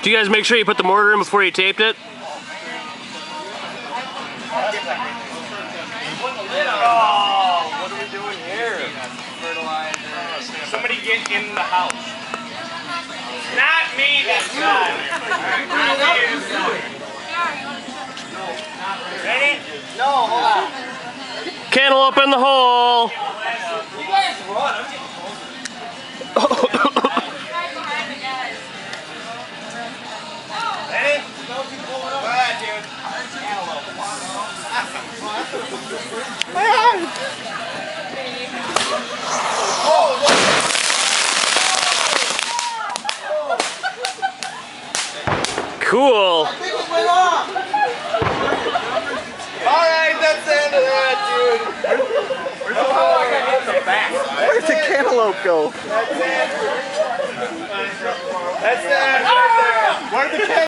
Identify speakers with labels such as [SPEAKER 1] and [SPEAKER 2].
[SPEAKER 1] Do you guys make sure you put the mortar in before you taped it?
[SPEAKER 2] Oh, what are we doing here? Fertilizer. Somebody get in the house. Not me this time. Ready? No, hold on.
[SPEAKER 1] Cantaloupe in the hole.
[SPEAKER 2] You guys run. I'm getting closer. Ready? Go ahead, dude.
[SPEAKER 1] Cool.
[SPEAKER 2] Alright, that's the end of that, dude.
[SPEAKER 3] Where'd the cantaloupe go?
[SPEAKER 2] That's it.